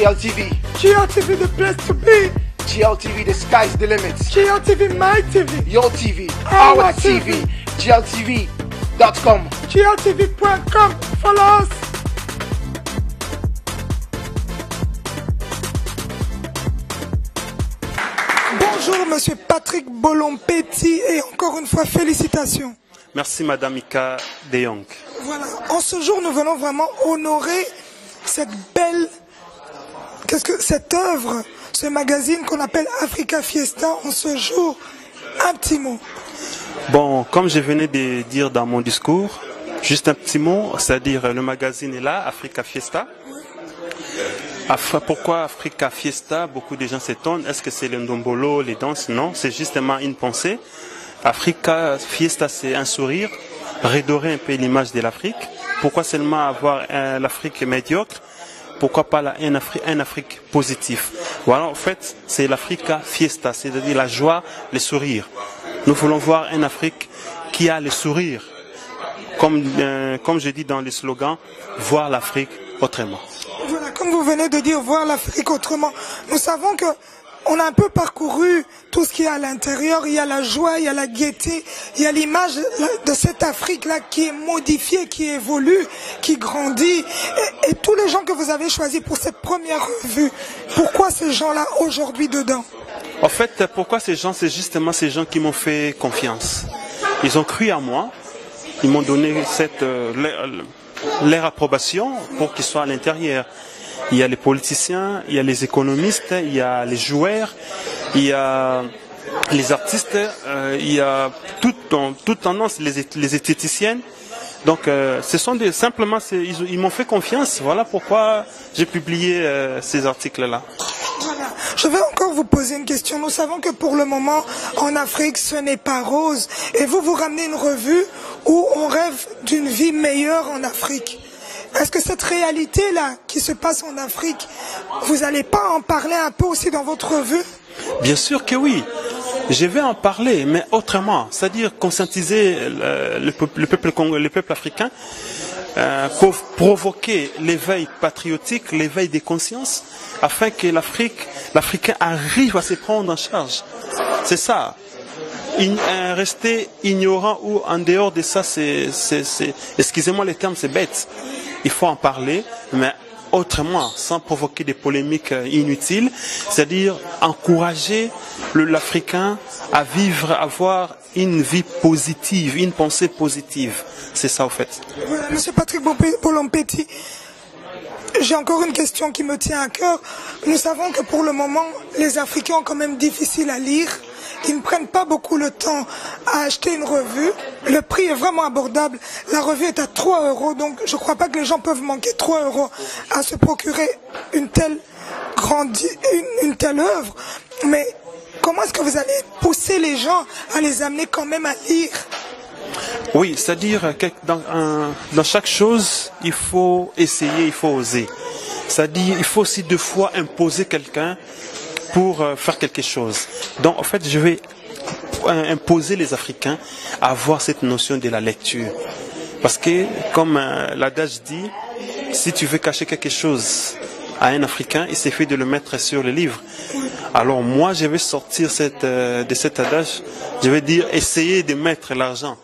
GLTV. GLTV, the place to be. GLTV, the sky's the limit. GLTV, my TV. Your TV, our TV. GLTV.com. GLTV.com. Follow us. Bonjour, monsieur Patrick Bolompetti, et encore une fois, félicitations. Merci, madame Ika De Jong. Voilà, en ce jour, nous venons vraiment honorer cette belle, cette œuvre, ce magazine qu'on appelle Africa Fiesta. En ce jour, un petit mot. Bon, comme je venais de dire dans mon discours, juste un petit mot, c'est-à-dire le magazine est là, Africa Fiesta. Pourquoi Africa Fiesta? Beaucoup de gens s'étonnent. Est-ce que c'est le ndombolo, les danses? Non, c'est justement une pensée. Africa Fiesta, c'est un sourire, redorer un peu l'image de l'Afrique. Pourquoi seulement avoir l'Afrique médiocre? Pourquoi pas un Afrique positif? Voilà, en fait, c'est l'Africa Fiesta, c'est-à-dire la joie, le sourire. Nous voulons voir une Afrique qui a le sourire. Comme je dis dans le slogan, voir l'Afrique autrement. Voilà, comme vous venez de dire, voir l'Afrique autrement. Nous savons que on a un peu parcouru tout ce qu'il y a à l'intérieur. Il y a la joie, il y a la gaieté, il y a l'image de cette Afrique-là qui est modifiée, qui évolue, qui grandit. Et tous les gens que vous avez choisis pour cette première revue, pourquoi ces gens-là aujourd'hui dedans? En fait, pourquoi ces gens? C'est justement ces gens qui m'ont fait confiance. Ils ont cru en moi, ils m'ont donné leur approbation pour qu'ils soient à l'intérieur. Il y a les politiciens, il y a les économistes, il y a les joueurs, il y a les artistes, il y a toute tendance, les esthéticiennes. Donc, ce sont simplement, ils m'ont fait confiance. Voilà pourquoi j'ai publié ces articles-là. Voilà. Je vais encore vous poser une question. Nous savons que pour le moment, en Afrique, ce n'est pas rose. Et vous ramenez une revue où on rêve d'une vie meilleure en Afrique. Est-ce que cette réalité-là qui se passe en Afrique, vous n'allez pas en parler un peu aussi dans votre revue? Bien sûr que oui. Je vais en parler, mais autrement. C'est-à-dire conscientiser le peuple africain pour provoquer l'éveil patriotique, l'éveil des consciences, afin que l'Africain arrive à se prendre en charge. C'est ça. Rester ignorant ou en dehors de ça, excusez-moi le terme, c'est bête. Il faut en parler, mais autrement, sans provoquer des polémiques inutiles, c'est-à-dire encourager l'Africain à vivre, à avoir une vie positive, une pensée positive. C'est ça, au fait. Voilà, monsieur Patrick Bolompetti, j'ai encore une question qui me tient à cœur. Nous savons que pour le moment, les Africains ont quand même difficile à lire. Ils ne prennent pas beaucoup le temps à acheter une revue. Le prix est vraiment abordable. La revue est à 3 €, donc je ne crois pas que les gens peuvent manquer 3 € à se procurer une telle œuvre. Mais comment est-ce que vous allez pousser les gens à les amener quand même à lire? Oui, c'est-à-dire que dans chaque chose, il faut essayer, il faut oser. C'est-à-dire il faut aussi 2 fois imposer quelqu'un pour faire quelque chose. Donc en fait, je vais imposer les Africains à avoir cette notion de la lecture. Parce que, comme l'adage dit, si tu veux cacher quelque chose à un Africain, il suffit de le mettre sur le livre. Alors moi, je vais sortir de cet adage, je vais dire, essayez de mettre l'argent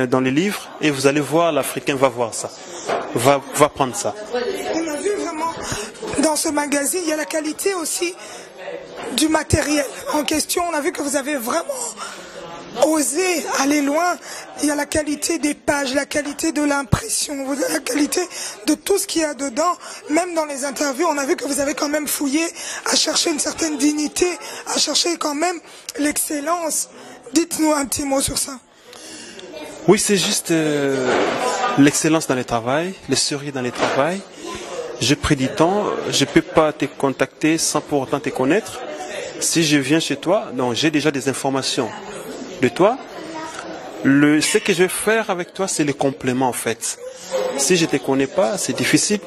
dans les livres et vous allez voir, l'Africain va voir ça, va prendre ça. On a vu vraiment dans ce magazine, il y a la qualité aussi du matériel en question. On a vu que vous avez vraiment osé aller loin. Il y a la qualité des pages, la qualité de l'impression, la qualité de tout ce qu'il y a dedans. Même dans les interviews, on a vu que vous avez quand même fouillé à chercher une certaine dignité, à chercher quand même l'excellence. Dites-nous un petit mot sur ça. Oui, c'est juste l'excellence dans le travail, le sourire dans le travail. J'ai pris du temps, je ne peux pas te contacter sans pour autant te connaître. Si je viens chez toi, donc j'ai déjà des informations de toi. Ce que je vais faire avec toi, c'est le complément en fait. Si je ne te connais pas, c'est difficile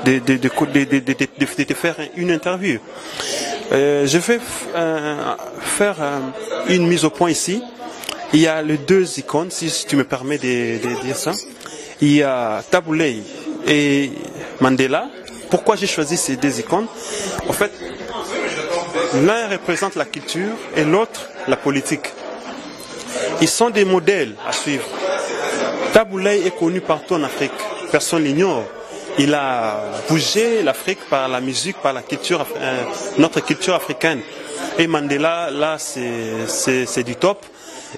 de te faire une interview. Je vais faire une mise au point ici. Il y a les 2 icônes, si tu me permets de dire ça. Il y a Tabouley et Mandela. pourquoi j'ai choisi ces deux icônes? En fait, l'un représente la culture et l'autre la politique. Ils sont des modèles à suivre. Tabu Ley est connu partout en Afrique, personne l'ignore. Il a bougé l'Afrique par la musique, par la culture, notre culture africaine. Et Mandela, là, c'est du top.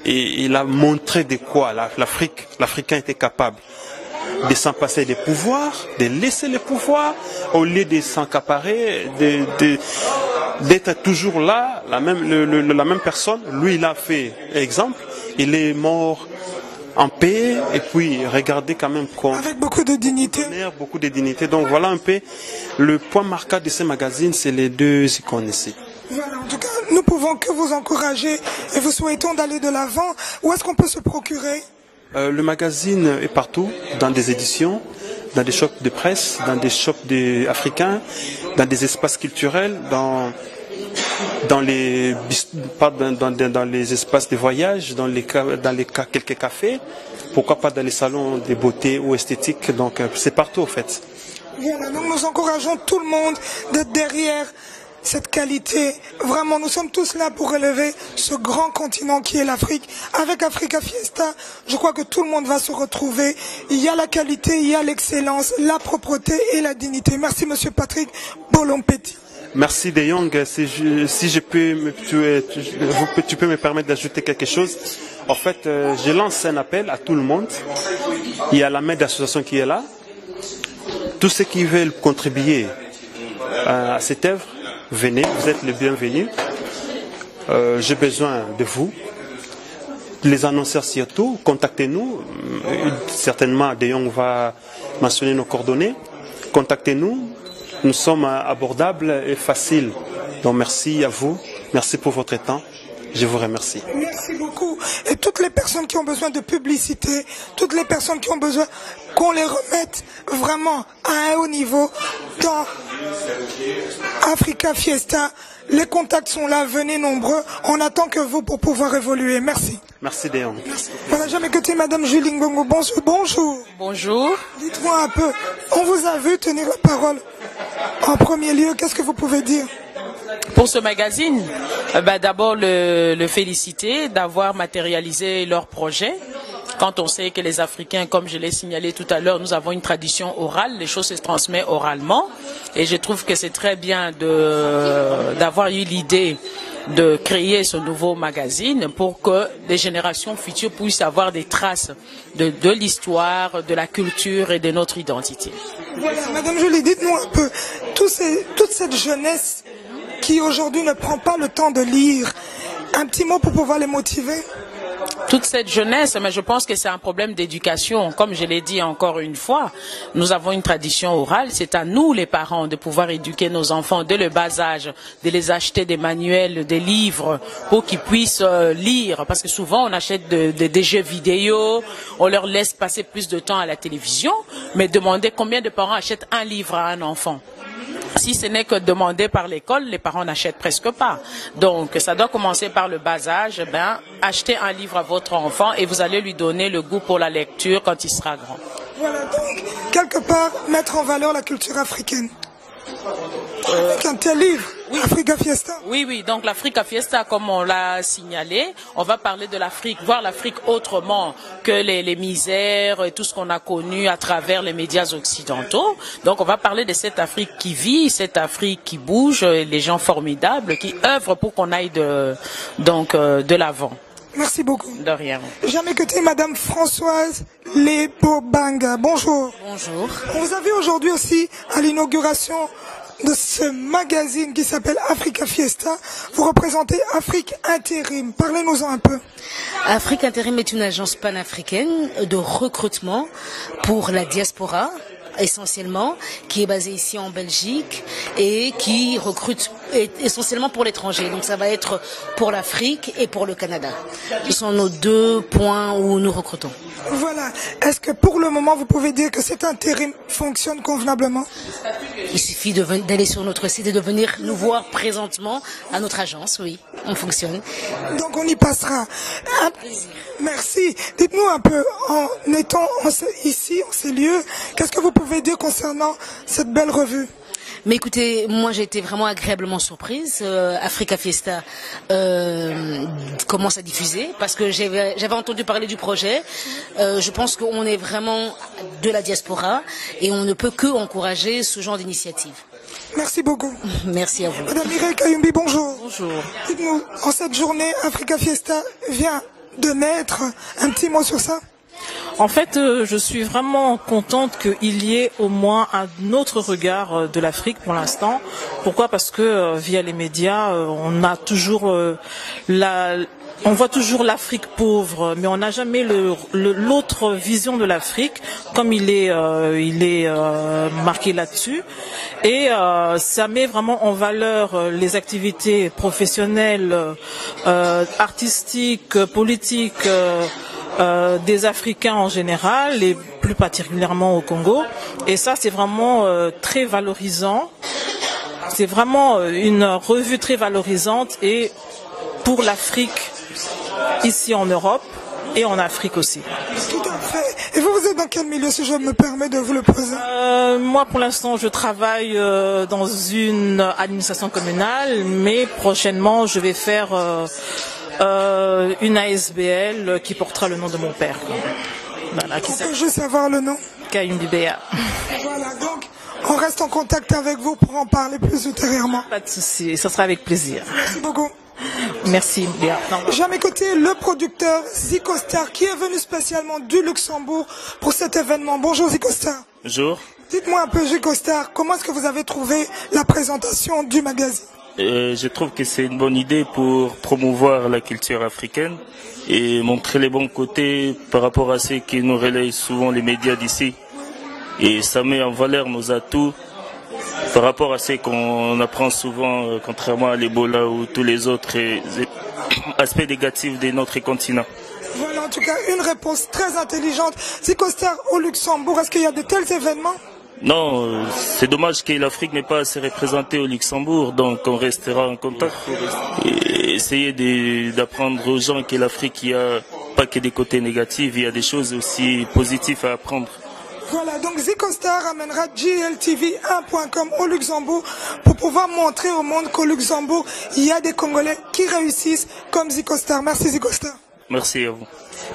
Et il a montré de quoi l'Africain était capable de s'en-passer des pouvoirs, de laisser les pouvoirs, au lieu de s'encaparer, d'être toujours là, la même personne. Lui, il a fait exemple. Il est mort en paix, et puis regardez quand même avec beaucoup de dignité. Beaucoup de dignité. Donc voilà un peu le point marquant de ce magazine, c'est les deux icônes ici. Voilà, en tout cas, nous pouvons que vous encourager et vous souhaitons d'aller de l'avant. Où est-ce qu'on peut se procurer? Le magazine est partout, dans des éditions, dans des shops de presse, dans des shops africains, dans des espaces culturels, dans les espaces de voyage, dans quelques cafés, pourquoi pas dans les salons de beauté ou esthétique, donc c'est partout en fait. Voilà, donc nous encourageons tout le monde d'être derrière cette qualité. Vraiment, nous sommes tous là pour relever ce grand continent qui est l'Afrique. Avec Africa Fiesta, je crois que tout le monde va se retrouver. Il y a la qualité, il y a l'excellence, la propreté et la dignité. Merci Monsieur Patrick Bolompetti. Merci De Jong. Si je peux, tu peux me permettre d'ajouter quelque chose. En fait, je lance un appel à tout le monde. Il y a la main d'association qui est là. Tous ceux qui veulent contribuer à cette œuvre, venez, vous êtes les bienvenus. J'ai besoin de vous. Les annonceurs surtout, contactez-nous. Certainement, De Jong va mentionner nos coordonnées. Contactez-nous. Nous sommes abordables et faciles. Donc merci à vous. Merci pour votre temps. Je vous remercie. Merci beaucoup. Et toutes les personnes qui ont besoin de publicité, toutes les personnes qui ont besoin qu'on les remette vraiment à un haut niveau dans Africa Fiesta. Les contacts sont là, venez nombreux. On attend que vous pour pouvoir évoluer. Merci. Merci De Jong. Voilà, jamais côté Madame Julie Ngongo. Bonjour. Bonjour. Dites-moi un peu, on vous a vu tenir la parole. En premier lieu, qu'est-ce que vous pouvez dire? Pour ce magazine, d'abord le féliciter d'avoir matérialisé leur projet. Quand on sait que les Africains, comme je l'ai signalé tout à l'heure, nous avons une tradition orale, les choses se transmettent oralement. Et je trouve que c'est très bien d'avoir eu l'idée de créer ce nouveau magazine pour que les générations futures puissent avoir des traces de l'histoire, de la culture et de notre identité. Voilà, Madame Julie, dites-nous un peu, toute cette jeunesse qui aujourd'hui ne prend pas le temps de lire, un petit mot pour pouvoir les motiver? Toute cette jeunesse, mais je pense que c'est un problème d'éducation. Comme je l'ai dit encore une fois, nous avons une tradition orale. C'est à nous, les parents, de pouvoir éduquer nos enfants dès le bas âge, de les acheter des manuels, des livres pour qu'ils puissent lire. Parce que souvent, on achète des jeux vidéo, on leur laisse passer plus de temps à la télévision. Mais demandez combien de parents achètent un livre à un enfant. Si ce n'est que demandé par l'école, les parents n'achètent presque pas. Donc, ça doit commencer par le bas âge. Achetez un livre à votre enfant et vous allez lui donner le goût pour la lecture quand il sera grand. Voilà, donc, quelque part, mettre en valeur la culture africaine. Avec un tel livre, Africa Fiesta. Oui, donc l'Africa Fiesta, comme on l'a signalé, on va parler de l'Afrique, voir l'Afrique autrement que les misères et tout ce qu'on a connu à travers les médias occidentaux. Donc on va parler de cette Afrique qui vit, cette Afrique qui bouge, les gens formidables qui œuvrent pour qu'on aille de l'avant. Merci beaucoup. De rien. Jamais que t'es Madame Françoise Lebobanga. Bonjour. Bonjour. On vous a vu aujourd'hui aussi à l'inauguration de ce magazine qui s'appelle Africa Fiesta. Vous représentez Afrique Intérim. Parlez-nous-en un peu. Afrique Intérim est une agence panafricaine de recrutement pour la diaspora, essentiellement, qui est basée ici en Belgique et qui recrute essentiellement pour l'étranger. Donc ça va être pour l'Afrique et pour le Canada. Ce sont nos 2 points où nous recrutons. Voilà. Est-ce que pour le moment, vous pouvez dire que cet intérim fonctionne convenablement? Il suffit d'aller sur notre site et de venir nous voir présentement à notre agence, oui, on fonctionne. Donc on y passera. Merci. Dites-nous un peu, en étant ici, en ces lieux, qu'est-ce que vous pouvez dire concernant cette belle revue? Mais écoutez, moi j'ai été vraiment agréablement surprise. Africa Fiesta commence à diffuser parce que j'avais entendu parler du projet. Je pense qu'on est vraiment de la diaspora et on ne peut que encourager ce genre d'initiative. Merci beaucoup. Merci à vous. Madame Mireille Kayumbi, bonjour. Bonjour. Dites-nous, en cette journée, Africa Fiesta vient de naître. Un petit mot sur ça? En fait, je suis vraiment contente qu'il y ait au moins un autre regard de l'Afrique pour l'instant. Pourquoi? Parce que via les médias, on a toujours on voit toujours l'Afrique pauvre, mais on n'a jamais l'autre vision de l'Afrique, comme il est marqué là-dessus. Et ça met vraiment en valeur les activités professionnelles, artistiques, politiques, des Africains en général et plus particulièrement au Congo. Et ça, c'est vraiment très valorisant. C'est vraiment une revue très valorisante et pour l'Afrique ici en Europe et en Afrique aussi. Tout à fait. Et vous êtes dans quel milieu, si je me permets de vous le poser? Moi, pour l'instant, je travaille dans une administration communale, mais prochainement, je vais faire une ASBL qui portera le nom de mon père. Voilà, qui peut juste savoir le nom? Kayumbi Béa. Voilà, donc on reste en contact avec vous pour en parler plus ultérieurement. Pas de souci, ça sera avec plaisir. Merci beaucoup. Merci Béa. J'ai à mes côtés le producteur Zico Star qui est venu spécialement du Luxembourg pour cet événement. Bonjour Zico Star. Bonjour. Dites-moi un peu Zico Star, comment est-ce que vous avez trouvé la présentation du magazine? Je trouve que c'est une bonne idée pour promouvoir la culture africaine et montrer les bons côtés par rapport à ce qui nous relayent souvent les médias d'ici. Et ça met en valeur nos atouts par rapport à ce qu'on apprend souvent, contrairement à l'Ebola ou tous les autres aspects négatifs de notre continent. Voilà en tout cas une réponse très intelligente. Zico Star au Luxembourg, est-ce qu'il y a de tels événements? Non, c'est dommage que l'Afrique n'est pas assez représentée au Luxembourg, donc on restera en contact et essayer d'apprendre aux gens que l'Afrique, il n'y a pas que des côtés négatifs, il y a des choses aussi positives à apprendre. Voilà, donc Zico Star amènera GLTV1.com au Luxembourg pour pouvoir montrer au monde qu'au Luxembourg, il y a des Congolais qui réussissent comme Zico Star. Merci Zico Star. Merci à vous.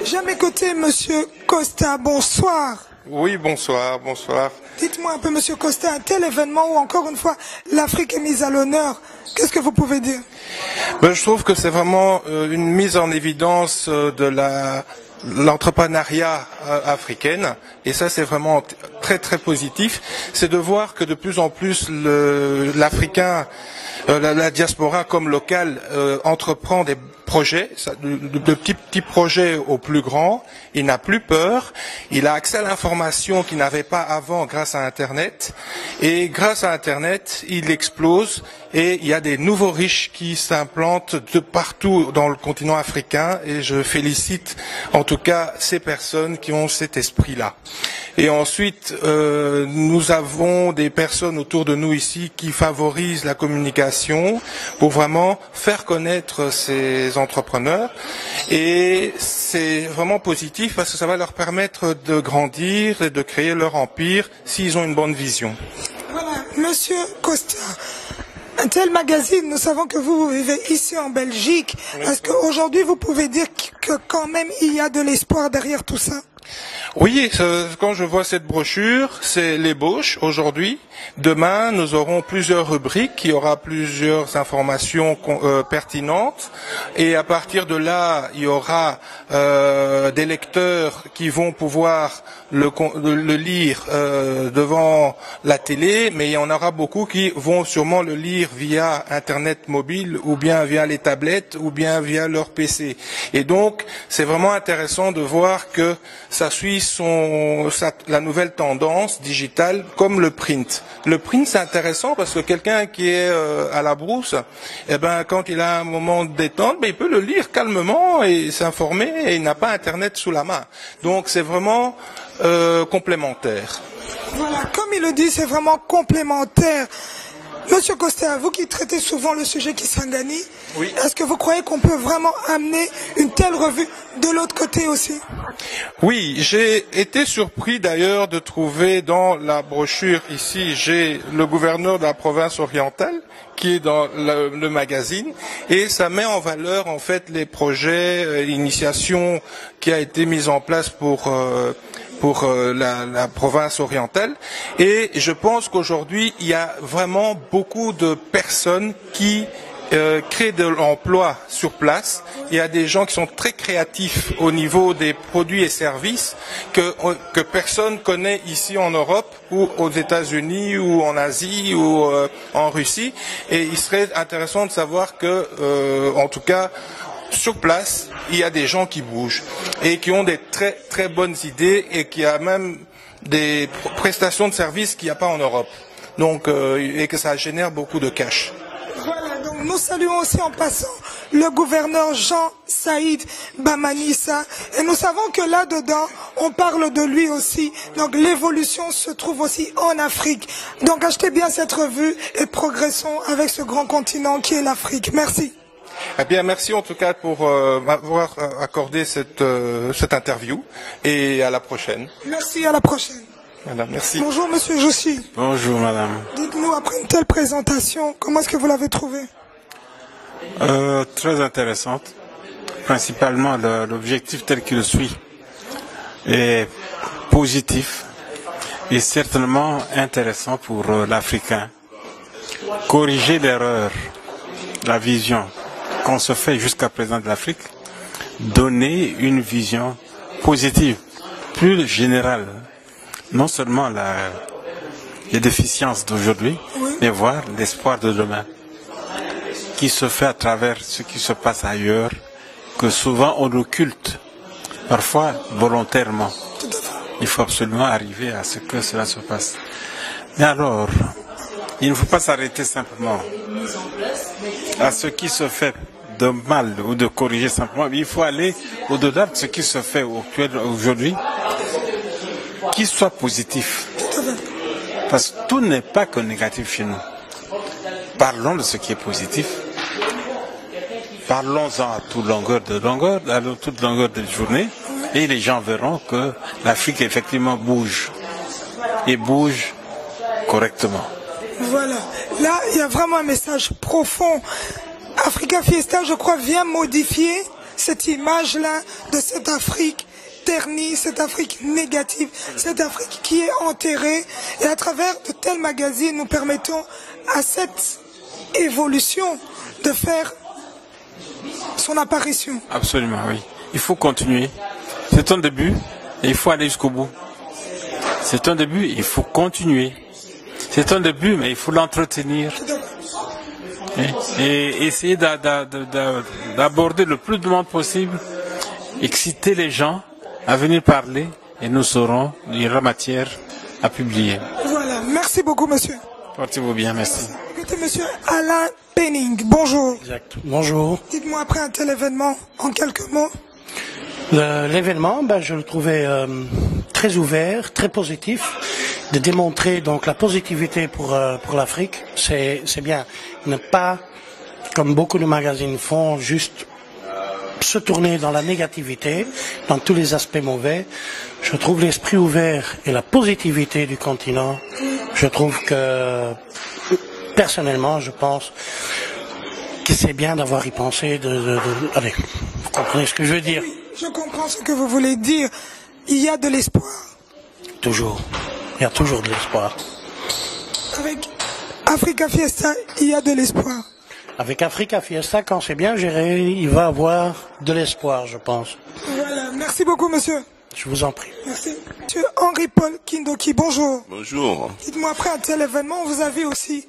J'ai à mes côtés Monsieur Costa, bonsoir. Oui, bonsoir, bonsoir. Dites-moi un peu, Monsieur Costa, un tel événement où encore une fois l'Afrique est mise à l'honneur, qu'est-ce que vous pouvez dire? Je trouve que c'est vraiment une mise en évidence de l'entrepreneuriat africaine, et ça c'est vraiment très très positif. C'est de voir que de plus en plus l'Africain, la diaspora comme locale entreprend des projets, de petits projets aux plus grands. Il n'a plus peur, il a accès à l'information qu'il n'avait pas avant grâce à Internet, et grâce à Internet il explose et il y a des nouveaux riches qui s'implantent de partout dans le continent africain, et je félicite en tout cas ces personnes qui ont cet esprit-là. Et ensuite, nous avons des personnes autour de nous ici qui favorisent la communication pour vraiment faire connaître ces entrepreneurs, et c'est vraiment positif parce que ça va leur permettre de grandir et de créer leur empire s'ils ont une bonne vision. Voilà, Monsieur Costa, un tel magazine, nous savons que vous vivez ici en Belgique. Oui. Est-ce qu'aujourd'hui vous pouvez dire que quand même il y a de l'espoir derrière tout ça? Oui, quand je vois cette brochure, c'est l'ébauche aujourd'hui. Demain, nous aurons plusieurs rubriques, il y aura plusieurs informations pertinentes, et à partir de là, il y aura des lecteurs qui vont pouvoir le lire devant la télé, mais il y en aura beaucoup qui vont sûrement le lire via Internet mobile, ou bien via les tablettes, ou bien via leur PC. Et donc, c'est vraiment intéressant de voir que ça suit utilise la nouvelle tendance digitale comme le print. Le print, c'est intéressant parce que quelqu'un qui est à la brousse, eh ben, quand il a un moment de détente, ben, il peut le lire calmement et s'informer et il n'a pas Internet sous la main. Donc, c'est vraiment complémentaire. Voilà, comme il le dit, c'est vraiment complémentaire. Monsieur Costa, vous qui traitez souvent le sujet Kisangani, oui. Est-ce que vous croyez qu'on peut vraiment amener une telle revue de l'autre côté aussi? Oui, j'ai été surpris d'ailleurs de trouver dans la brochure ici, j'ai le gouverneur de la province orientale qui est dans le magazine et ça met en valeur en fait les projets, l'initiation qui a été mise en place pour la province orientale et je pense qu'aujourd'hui il y a vraiment beaucoup de personnes qui créent de l'emploi sur place. Il y a des gens qui sont très créatifs au niveau des produits et services que personne connaît ici en Europe ou aux États-Unis ou en Asie ou en Russie et il serait intéressant de savoir que en tout cas sur place, il y a des gens qui bougent et qui ont des très très bonnes idées et qui a même des prestations de services qu'il n'y a pas en Europe. Donc, et que ça génère beaucoup de cash. Voilà, donc nous saluons aussi en passant le gouverneur Jean-Saïd Bamanissa et nous savons que là-dedans, on parle de lui aussi. Donc l'évolution se trouve aussi en Afrique. Donc achetez bien cette revue et progressons avec ce grand continent qui est l'Afrique. Merci. Eh bien, merci en tout cas pour m'avoir accordé cette interview et à la prochaine. Merci, à la prochaine. Madame, merci. Bonjour Monsieur Joshi. Bonjour Madame. Dites-nous, après une telle présentation, comment est-ce que vous l'avez trouvée? Très intéressante. Principalement, l'objectif tel qu'il suit est positif et certainement intéressant pour l'Africain. Corriger l'erreur, la vision qu'on se fait jusqu'à présent de l'Afrique, donner une vision positive, plus générale, non seulement les déficiences d'aujourd'hui, mais voir l'espoir de demain, qui se fait à travers ce qui se passe ailleurs, que souvent on occulte, parfois volontairement. Il faut absolument arriver à ce que cela se passe. Mais alors, il ne faut pas s'arrêter simplement à ce qui se fait de mal ou de corriger simplement, mais il faut aller au-delà de ce qui se fait aujourd'hui, qu'il soit positif. Parce que tout n'est pas que négatif chez nous. Parlons de ce qui est positif. Parlons-en à toute longueur de journée, et les gens verront que l'Afrique effectivement bouge, et bouge correctement. Voilà, là il y a vraiment un message profond. Africa Fiesta, je crois, vient modifier cette image-là de cette Afrique ternie, cette Afrique négative, cette Afrique qui est enterrée. Et à travers de tels magazines, nous permettons à cette évolution de faire son apparition. Absolument, oui. Il faut continuer. C'est un début et il faut aller jusqu'au bout. C'est un début, il faut continuer. C'est un début, mais il faut l'entretenir. Et essayer d'aborder le plus de monde possible, exciter les gens à venir parler, et nous saurons, il y aura matière à publier. Voilà, merci beaucoup monsieur. Portez-vous bien, merci. Écoutez monsieur Alain Penning, bonjour. Exact. Bonjour. Dites-moi après un tel événement, en quelques mots. L'événement, je le trouvais très ouvert, très positif, de démontrer donc la positivité pour l'Afrique, c'est bien. Ne pas, comme beaucoup de magazines font, juste se tourner dans la négativité, dans tous les aspects mauvais. Je trouve l'esprit ouvert et la positivité du continent, je trouve que, personnellement, je pense que c'est bien d'avoir y pensé, allez, vous comprenez ce que je veux dire? Oui, je comprends ce que vous voulez dire. Il y a de l'espoir. Toujours. Il y a toujours de l'espoir. Avec Africa Fiesta, il y a de l'espoir. Avec Africa Fiesta, quand c'est bien géré, il va avoir de l'espoir, je pense. Voilà, merci beaucoup, monsieur. Je vous en prie. Merci. Monsieur Henri-Paul Kindoki, bonjour. Bonjour. Dites-moi, après un tel événement, vous avez aussi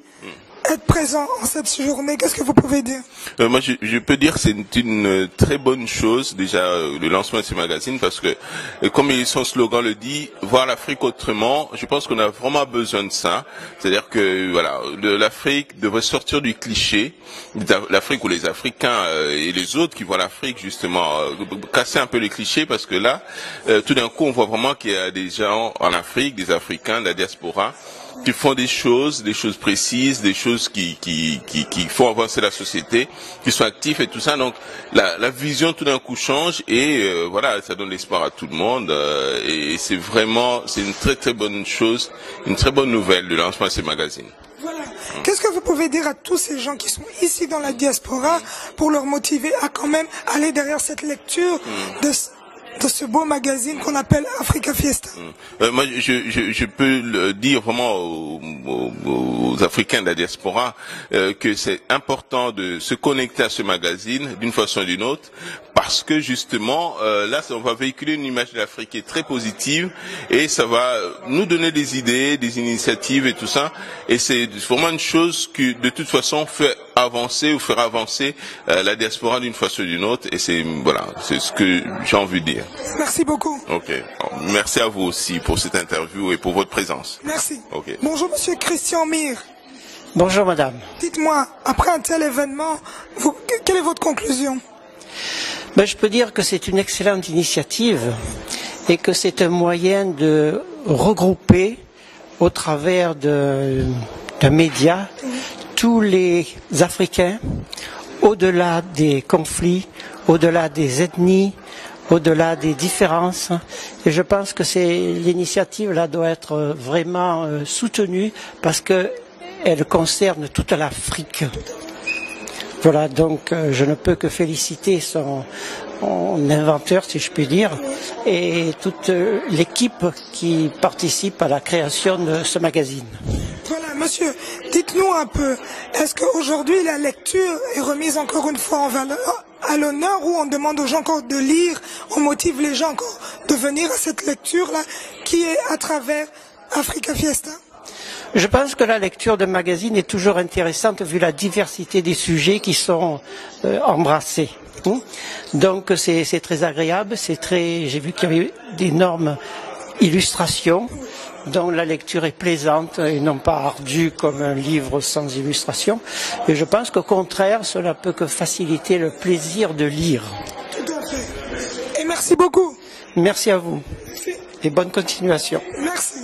être présent en cette journée. Qu'est-ce que vous pouvez dire? Moi, je peux dire que c'est une très bonne chose, déjà, le lancement de ce magazine, parce que, comme son slogan le dit, voir l'Afrique autrement, je pense qu'on a vraiment besoin de ça. C'est-à-dire que, voilà, l'Afrique devrait sortir du cliché, l'Afrique ou les Africains et les autres qui voient l'Afrique, justement, casser un peu les clichés, parce que là, tout d'un coup, on voit vraiment qu'il y a des gens en Afrique, des Africains, de la diaspora, qui font des choses précises, des choses qui font avancer la société, qui sont actifs et tout ça. Donc la vision tout d'un coup change et voilà, ça donne l'espoir à tout le monde et c'est une très très bonne chose, une très bonne nouvelle le lancement de ces magazines. Voilà. Qu'est-ce que vous pouvez dire à tous ces gens qui sont ici dans la diaspora pour leur motiver à quand même aller derrière cette lecture de ce beau magazine qu'on appelle Africa Fiesta? Moi, je peux le dire vraiment aux Africains de la diaspora que c'est important de se connecter à ce magazine d'une façon ou d'une autre, parce que justement, là, on va véhiculer une image de l'Afrique qui est très positive et ça va nous donner des idées, des initiatives et tout ça. Et c'est vraiment une chose qui, de toute façon, fait avancer ou faire avancer la diaspora d'une façon ou d'une autre. Et c'est ce que j'ai envie de dire. Merci beaucoup. Ok. Merci à vous aussi pour cette interview et pour votre présence. Merci. Okay. Bonjour Monsieur Christian Mir. Bonjour Madame. Dites-moi, après un tel événement, quelle est votre conclusion? Je peux dire que c'est une excellente initiative et que c'est un moyen de regrouper au travers d'un média tous les Africains, au-delà des conflits, au-delà des ethnies, au-delà des différences. Et je pense que l'initiative là doit être vraiment soutenue parce qu'elle concerne toute l'Afrique. Voilà, donc je ne peux que féliciter son inventeur, si je puis dire, et toute l'équipe qui participe à la création de ce magazine. Voilà, monsieur, dites-nous un peu, est-ce qu'aujourd'hui la lecture est remise encore une fois à l'honneur ou on demande aux gens encore de lire, on motive les gens encore de venir à cette lecture-là qui est à travers Africa Fiesta? Je pense que la lecture d'un magazine est toujours intéressante vu la diversité des sujets qui sont embrassés. Donc c'est très agréable, j'ai vu qu'il y avait d'énormes illustrations, dont la lecture est plaisante et non pas ardue comme un livre sans illustration. Et je pense qu'au contraire, cela peut que faciliter le plaisir de lire. Tout à fait. Et merci beaucoup. Merci à vous. Et bonne continuation. Merci.